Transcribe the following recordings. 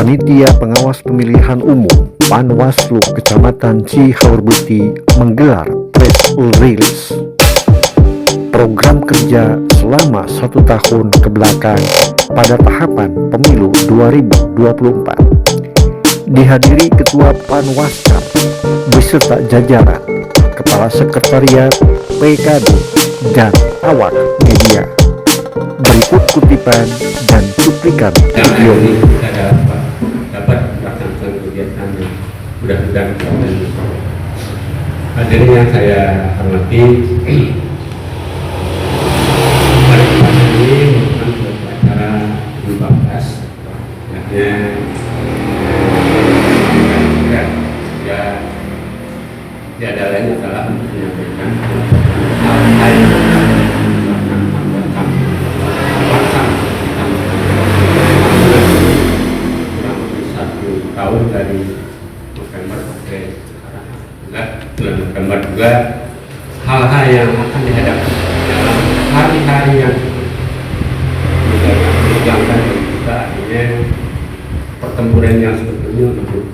Panitia Pengawas Pemilihan Umum Panwaslu Kecamatan Cihaurbeti menggelar press release program kerja selama 1 tahun kebelakang pada tahapan pemilu 2024. Dihadiri Ketua Panwaskam beserta jajaran, Kepala Sekretariat, PKD, dan awak media. Berikut kutipan dan cuplikan video. Kita dapat melaksanakan kegiatan yang mudah-mudahan hadirin yang saya hormati. Pada kesempatan ini merupakan acara 14 ya ada lain adalah untuk menyampaikan hal-hal yang melakukan tahun dari November sampai bulan November juga hal-hal yang akan dihadapi dalam hari-hari yang menjalankan kita akhirnya pertempuran yang sebetulnya untuk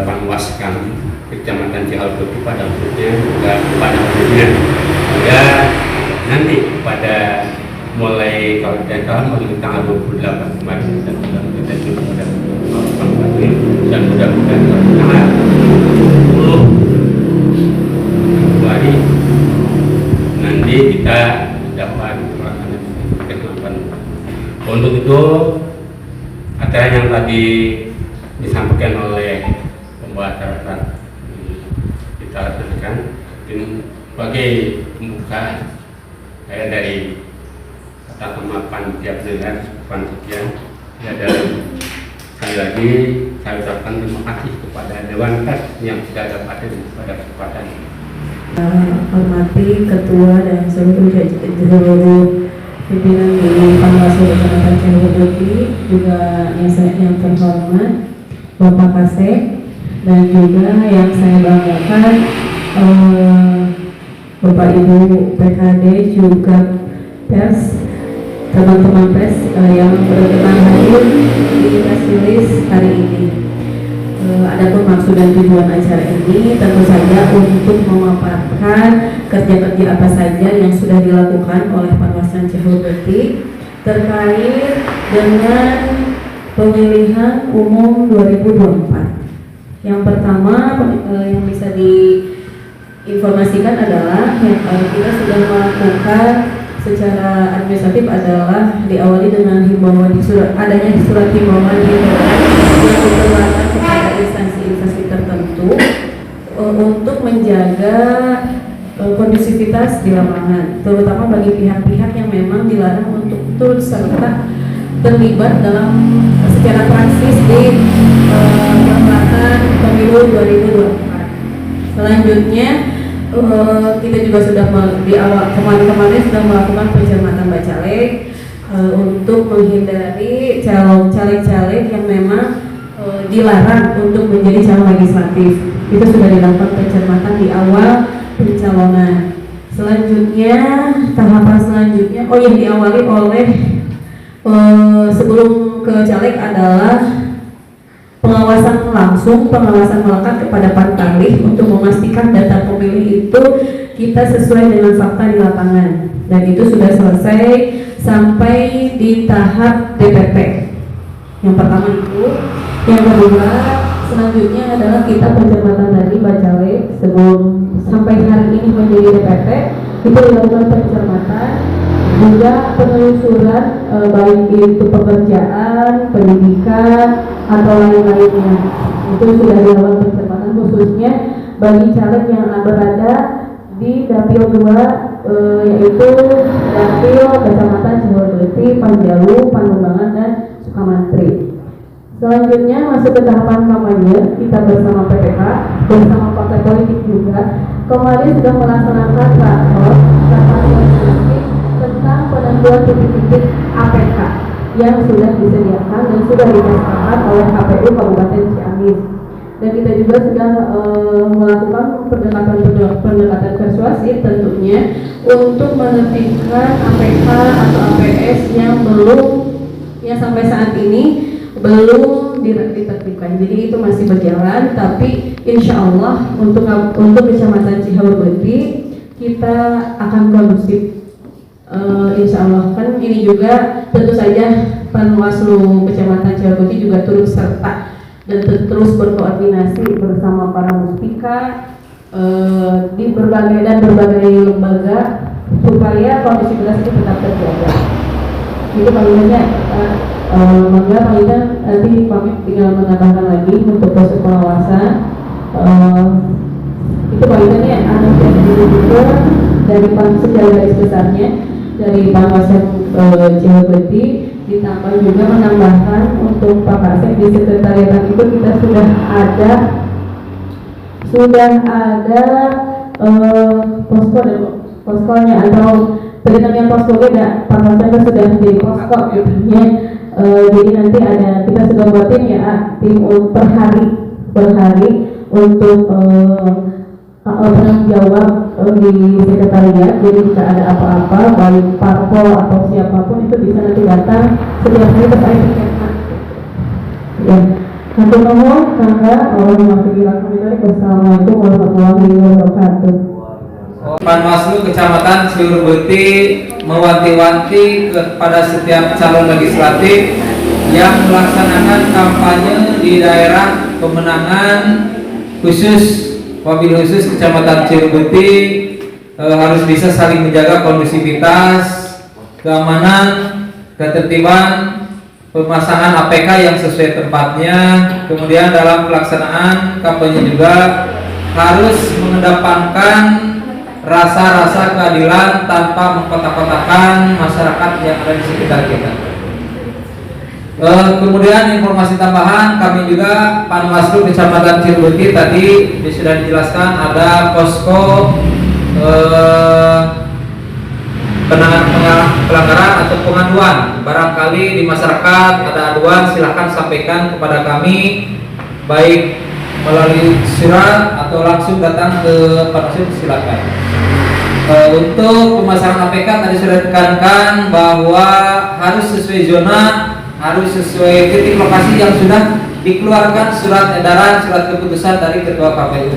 Panwaskam Kecamatan Cihaurbeti pada khususnya juga pada umumnya ya nanti pada mulai kalau tidak salah mulai tanggal 28 kemarin dan kita sudah dan mudah-mudahan tanggal 10 Februari nanti kita dapat melaksanakan. Untuk itu acara yang tadi disampaikan oleh pembawa acara kita laksanakan sebagai pembuka saya dari kata sama panitia penyelenggara panitia ya dan sekali lagi saya ucapkan terima kasih kepada Dewan Pers yang sudah dapat hadir pada kesempatan ini. Hormati Ketua dan seluruh pimpinan di Panwaslu Kecamatan Cihaurbeti, juga yang terhormat Bapak Kasek, dan juga yang saya banggakan Bapak Ibu PKD, juga pers, teman-teman pers yang berkenan hadir di press release hari ini. Adapun maksud dan tujuan acara ini tentu saja untuk memaparkan kerja-kerja apa saja yang sudah dilakukan oleh Panwaslu Cihaurbeti terkait dengan pemilihan umum 2024. Yang pertama yang bisa diinformasikan adalah kita sudah melakukan secara administratif adalah diawali dengan himbauan adanya surat himbauan yang dikeluarkan kepada instansi-instansi tertentu untuk menjaga kondusivitas di lapangan, terutama bagi pihak-pihak yang memang dilarang untuk turut serta terlibat dalam secara praksis di pelaksanaan pemilu 2024. Selanjutnya kita juga sudah di awal kemarin sudah melakukan pencermatan bacalek untuk menghindari caleg-caleg yang memang dilarang untuk menjadi calon legislatif. Itu sudah dilakukan pencermatan di awal pencalonan. Selanjutnya tahapan selanjutnya yang diawali oleh sebelum ke caleg adalah pengawasan melekat kepada Pantarlih untuk memastikan data pemilih itu kita sesuai dengan fakta di lapangan, dan itu sudah selesai sampai di tahap DPP. Yang pertama itu. Yang kedua, selanjutnya adalah kita pencermatan tadi bacalek sebelum sampai hari ini menjadi DPP itu dilakukan pencermatan, juga penelusuran baik itu pekerjaan, pendidikan atau lain-lainnya. Itu sudah dilakukan pencermatan khususnya bagi caleg yang berada di Dapil 2 yaitu Dapil Kecamatan Cihaurbeti, Panjalu, Pangembangan, dan Sukamantri. Selanjutnya masuk ke tahapan kampanye, kita bersama PPK, bersama partai politik juga kemarin sudah melaksanakan rapat tentang penentuan titik-titik APK yang sudah disediakan dan sudah disahkan oleh KPU Kabupaten Ciamis. Dan kita juga sudah melakukan pendekatan persuasif tentunya untuk menertibkan APK atau APS yang sampai saat ini belum ditertibkan. Jadi itu masih berjalan, tapi insya Allah untuk Kecamatan Cihaureuti kita akan kondusif. Insya Allah kan ini juga tentu saja Panwaslu Kecamatan Cihaureuti juga turut serta dan terus berkoordinasi bersama para muspika di berbagai lembaga supaya kondisivitas itu tetap terjaga. Itu palingannya maka palingan nanti kami tinggal menambahkan lagi untuk proses pengawasan. Itu palingannya yang juga dari secara garis besarnya dari Panwaslu Cihaureuti, ditambah juga menambahkan untuk Pak Kasep di sekretariat itu kita sudah ada poskonya atau namanya posko beda. Pak Kasep sudah menjadi posko gitu ya. Jadi nanti kita sudah buatin ya tim per hari untuk penanggung jawab di sekretariat. Jadi jika ada apa-apa baik parpol atau siapapun itu bisa nanti datang setiap hari terkait dengan ya. Hatur nuhun Kakak. Wassalamualaikum warahmatullahi wabarakatuh. Panwaslu Kecamatan Cihaureuti mewanti-wanti kepada setiap calon legislatif yang melaksanakan kampanye di daerah pemenangan khusus wabil khusus Kecamatan Cihaureuti harus bisa saling menjaga kondusivitas, keamanan, ketertiban, pemasangan APK yang sesuai tempatnya. Kemudian dalam pelaksanaan kampanye juga harus mengedepankan rasa-rasa keadilan tanpa mengkotak-kotakan masyarakat yang ada di sekitar kita. Kemudian informasi tambahan, kami juga Panwaslu Kecamatan Cihaureuti tadi sudah dijelaskan ada posko penanganan pelanggaran atau pengaduan. Barangkali di masyarakat ada aduan, silahkan sampaikan kepada kami baik melalui surat atau langsung datang ke Panwaslu, silakan. Untuk pemasangan APK tadi sudah ditekankan bahwa harus sesuai zona, harus sesuai titik lokasi yang sudah dikeluarkan surat edaran, surat keputusan dari Ketua KPU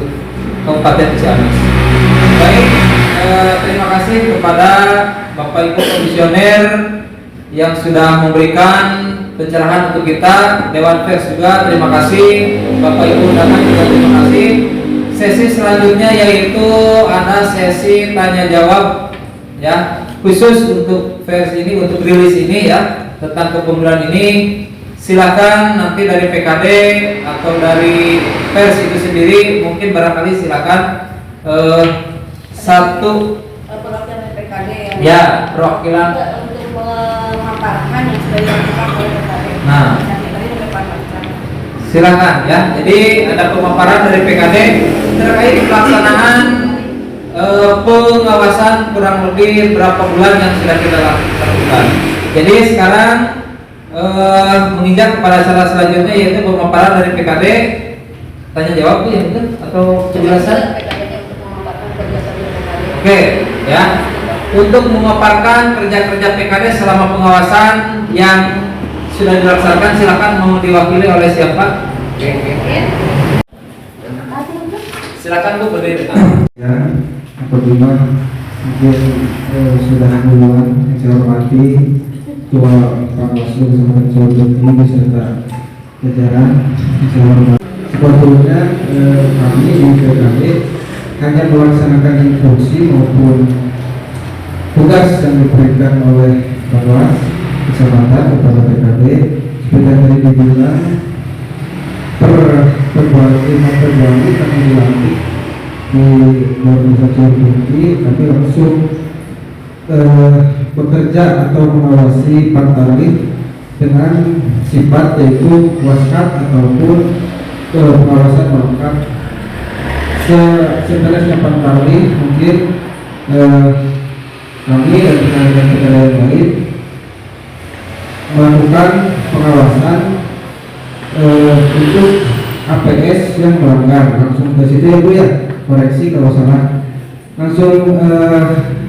Kabupaten Ciamis. Baik, terima kasih kepada Bapak Ibu Komisioner yang sudah memberikan pencerahan untuk kita. Dewan Pers juga terima kasih, Bapak Ibu undangan juga terima kasih. Sesi selanjutnya yaitu ada sesi tanya jawab ya, khusus untuk versi ini, untuk rilis ini ya, tentang kepemiluan ini. Silakan nanti dari PKD atau dari pers itu sendiri, mungkin barangkali silakan satu perwakilan PKD ya, perwakilan untuk memaparkan yang sudah dilakukan oleh PKD. Nah, silakan ya. Jadi ada pemaparan dari PKD terkait pelaksanaan pengawasan kurang lebih berapa bulan yang sudah kita lakukan. Jadi sekarang menginjak kepada acara selanjutnya yaitu pemaparan dari PKD. Tanya jawab tuh yang itu atau penjelasan? Oke ya. Untuk memaparkan kerja-kerja PKD selama pengawasan yang sudah dilaksanakan, silakan mau diwakili oleh siapa? Oke. Silakan Bu berdiri. Ya, apabila mungkin sudah duluan yang saya hormati Ketua Panwaslu Kecamatan Cihaureuti beserta jajaran yang saya hormati. Sebetulnya kami di PKD hanya melaksanakan instruksi maupun tugas yang diberikan oleh Panwas Kecamatan kepada PKD. Seperti yang tadi dibilang, per bulan kami dilantik di organisasi Cihaureuti, kami langsung bekerja atau mengawasi Pantarlih dengan sifat yaitu waskat ataupun pengawasan melekat. Sebenarnya Pantarlih mungkin kami dan rekan-rekan yang lain melakukan pengawasan untuk APS yang melanggar. Langsung ke situ ya Bu ya, koreksi kalau salah. Langsung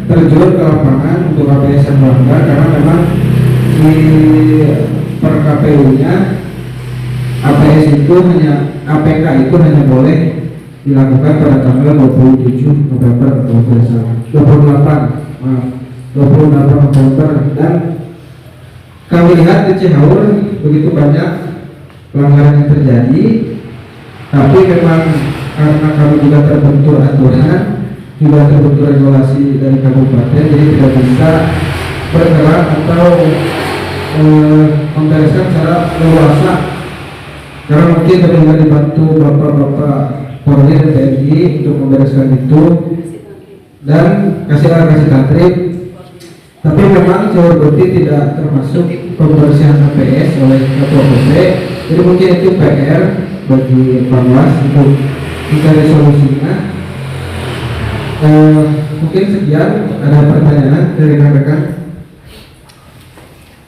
terjun ke lapangan untuk APS yang melanggar, karena memang di per KPU-nya APS itu hanya APK itu hanya boleh dilakukan pada tanggal 27 November atau 28 November, dan kami lihat di Cihaur begitu banyak pelanggaran yang terjadi, tapi memang karena kami juga terbentur aturan, juga terbentur regulasi dari kabupaten, jadi tidak bisa bergerak atau membereskan secara leluasa, karena mungkin kami juga dibantu bapak-bapak Polri dan TNI untuk membereskan itu dan kasih tatrip. Tapi memang Cihaur Bekti tidak termasuk pembersihan APS oleh Ketua PT, jadi mungkin itu PR bagi Panwas untuk mencari solusinya. Mungkin sekian, ada pertanyaan dari rekan-rekan.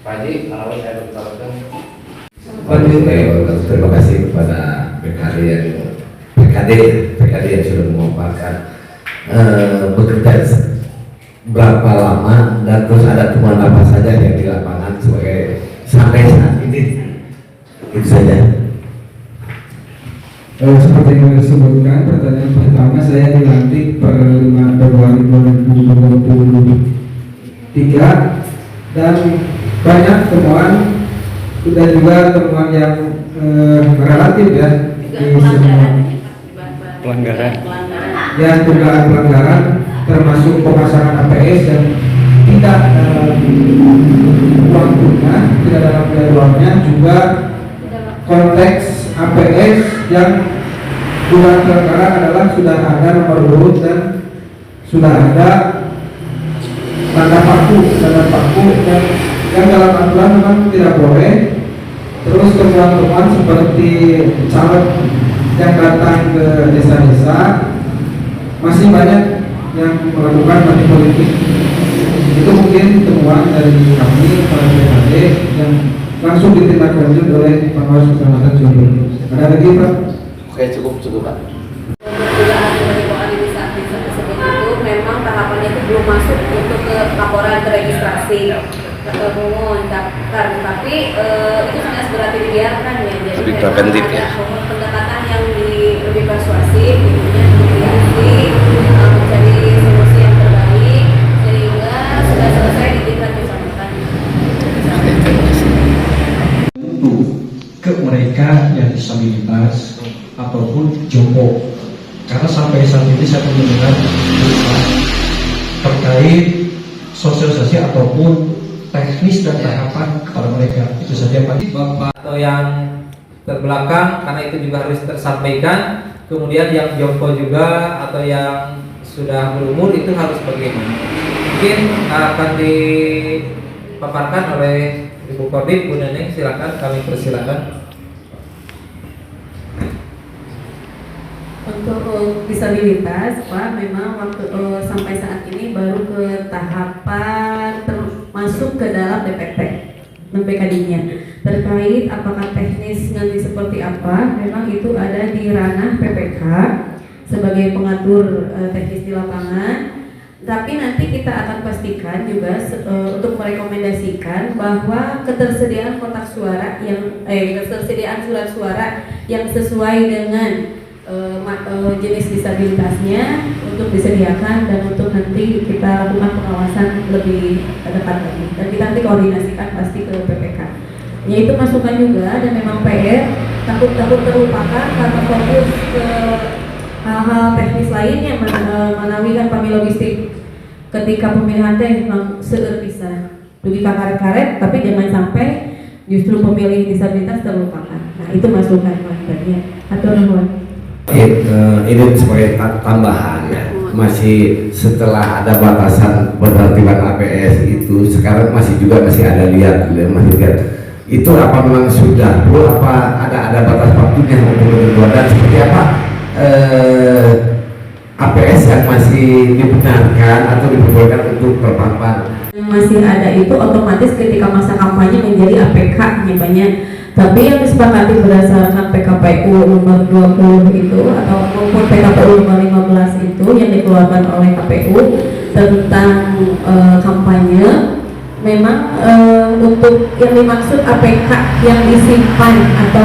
Pak Haji, kalau saya bertaruhkan. Terima kasih kepada PKD yang sudah memaparkan bekerja berapa lama dan terus ada temuan apa saja yang di lapangan sampai saat ini. Itu saja. Seperti yang disebutkan, pertanyaan pertama saya dilantik per 5 Februari 2023 dan banyak temuan dan juga temuan yang relatif ya di Pelanggaran. ya dugaan pelanggaran, termasuk pemasangan APS yang tidak waktunya, tidak dalam jadwalnya, juga konteks APS yang dugaan pelanggaran adalah sudah ada nomor urut dan sudah ada tanda paku yang dalam aturan memang tidak boleh. Terus temuan-temuan seperti caleg yang datang ke desa-desa, masih banyak yang melakukan money politik. Itu mungkin temuan dari kami para PKD yang langsung ditindaklanjut oleh Panwas Kecamatan Cihaur. Ada lagi Pak? Oke, cukup Pak. Dugaan organisasi tersebut itu memang tahapannya itu belum masuk untuk ke laporan registrasi umum daftar, tapi itu sudah berarti dibiarkan ya. Jadi Lebih memang preventif ada ya. pendekatan yang lebih persuasif, intinya mediasi, mencari solusi yang terbaik sehingga sudah selesai di tingkat kecamatan. Ke mereka yang disabilitas ataupun jompo, karena sampai saat ini saya mendengar terkait sosialisasi ataupun teknis dan tahapan kepada mereka. Itu saja Pak. Bapak atau yang terbelakang, karena itu juga harus tersampaikan. Kemudian yang jompo juga atau yang sudah berumur itu harus bagaimana? Mungkin akan dipaparkan oleh Ibu Kodim, Bu Neneng, silakan, kami persilakan. Untuk disabilitas, Pak, memang waktu sampai saat ini baru ke tahapan masuk ke dalam DPT dan PKD-nya. Terkait apakah teknis nanti seperti apa, memang itu ada di ranah PPK sebagai pengatur teknis di lapangan. Tapi nanti kita akan pastikan juga untuk merekomendasikan bahwa ketersediaan kotak suara yang ketersediaan surat suara yang sesuai dengan jenis disabilitasnya untuk disediakan, dan untuk nanti kita lakukan pengawasan lebih dekat lagi, dan kita nanti koordinasikan pasti ke PPK. Ya, itu masukan juga, dan memang PR takut terlupakan karena fokus ke hal-hal teknis lainnya, menawi kan kami logistik ketika pemilihan teh memang seueur bisa dugi karet-karet, tapi jangan sampai justru pemilih disabilitas terlupakan. Nah, itu masukan makanya. Atur nuhun. Ini sebagai tambahan ya, masih setelah ada batasan penertiban APS itu sekarang masih ada lihat itu apa memang sudah perlu apa ada batas waktunya untuk kedua, dan seperti apa APS yang masih dibenarkan atau diperbolehkan untuk terpampang. Yang masih ada itu otomatis ketika masa kampanye menjadi APK-nya banyak. Tapi yang disepakati berdasarkan PKPU nomor 20 itu atau maupun PKPU nomor 15 itu yang dikeluarkan oleh KPU tentang kampanye, memang untuk yang dimaksud APK yang disimpan atau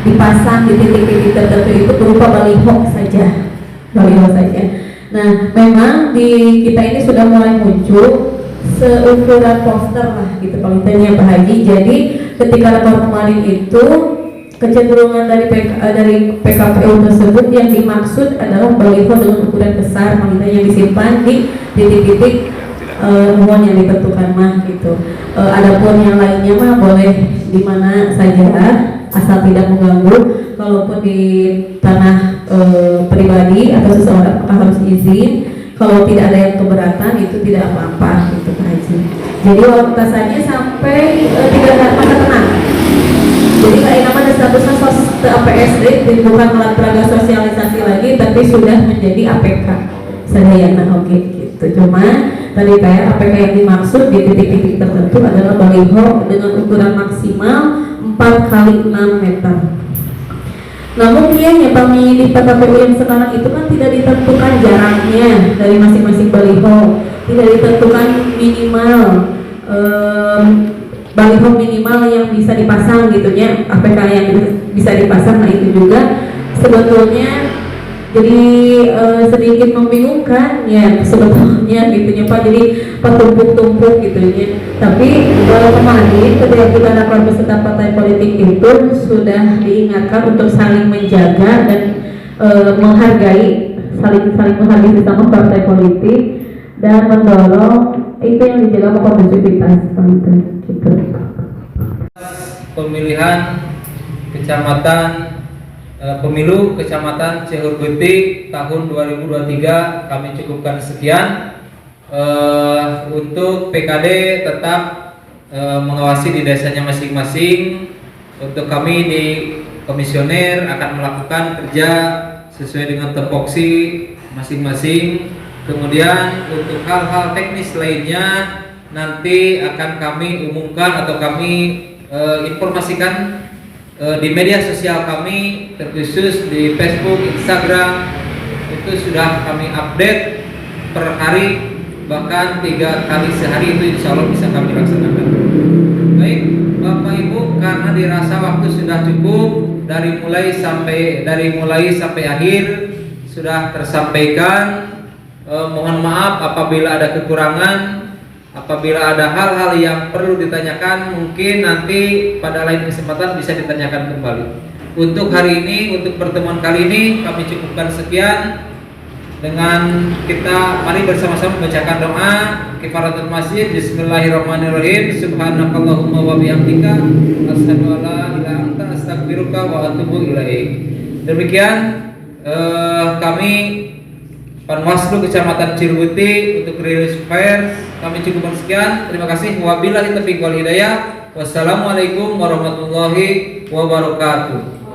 dipasang di titik-titik tertentu itu berupa baliho saja. Nah, memang di kita ini sudah mulai muncul seukuran poster lah gitu paling tanya Pak Haji. Jadi ketika rapor kemarin itu kecenderungan dari PKPU tersebut yang dimaksud adalah baliho dengan ukuran besar paling yang disimpan di titik-titik ruang yang ditentukan mah gitu. Adapun yang lainnya mah boleh di mana saja asal tidak mengganggu. Kalaupun di tanah pribadi atau seseorang harus izin. Kalau tidak ada yang keberatan itu tidak apa-apa gitu Pak Haji. Jadi batasannya sampai 3 masa tenang. Jadi kayak namanya statusnya APSD bukan alat peraga sosialisasi lagi, tapi sudah menjadi APK sedayana oke gitu. Cuma tadi kayak APK yang dimaksud di titik-titik tertentu adalah baliho dengan ukuran maksimal 4 kali 6 meter. Namun kianya kami di PKPU yang sekarang itu kan tidak ditentukan jaraknya dari masing-masing baliho, tidak ditentukan minimal baliho minimal yang bisa dipasang gitu ya, APK yang bisa dipasang. Nah itu juga sebetulnya jadi sedikit membingungkan ya sebetulnya gitu ya Pak, jadi tumpuk-tumpuk gitu ya. Tapi kemarin ketika kita rapat beserta partai politik itu sudah diingatkan untuk saling menjaga dan menghargai, saling menghargai sesama partai politik dan mendorong itu yang dijaga kondusivitas gitu. Pemilihan kecamatan pemilu kecamatan Cihurguti tahun 2023 kami cukupkan sekian. Untuk PKD tetap mengawasi di desanya masing-masing. Untuk kami di komisioner akan melakukan kerja sesuai dengan tupoksi masing-masing. Kemudian untuk hal-hal teknis lainnya nanti akan kami umumkan atau kami informasikan di media sosial kami, terkhusus di Facebook, Instagram. Itu sudah kami update per hari, bahkan 3 kali sehari itu insya Allah bisa kami laksanakan. Baik Bapak Ibu, karena dirasa waktu sudah cukup, dari mulai sampai akhir sudah tersampaikan. Mohon maaf apabila ada kekurangan. Apabila ada hal-hal yang perlu ditanyakan, mungkin nanti pada lain kesempatan bisa ditanyakan kembali. Untuk hari ini, untuk pertemuan kali ini kami cukupkan sekian. Dengan kita mari bersama-sama membacakan doa kifaratul masjid. Bismillahirrahmanirrahim. Subhanakallahumma wa bihamdika asyhadu an la ilaha illa anta astaghfiruka wa atubu ilaik. Demikian kami Panwaslu Kecamatan Cihurguti untuk rilis pers kami cukupkan sekian. Terima kasih. Wabillahi taufiq wal hidayah. Wassalamualaikum warahmatullahi wabarakatuh.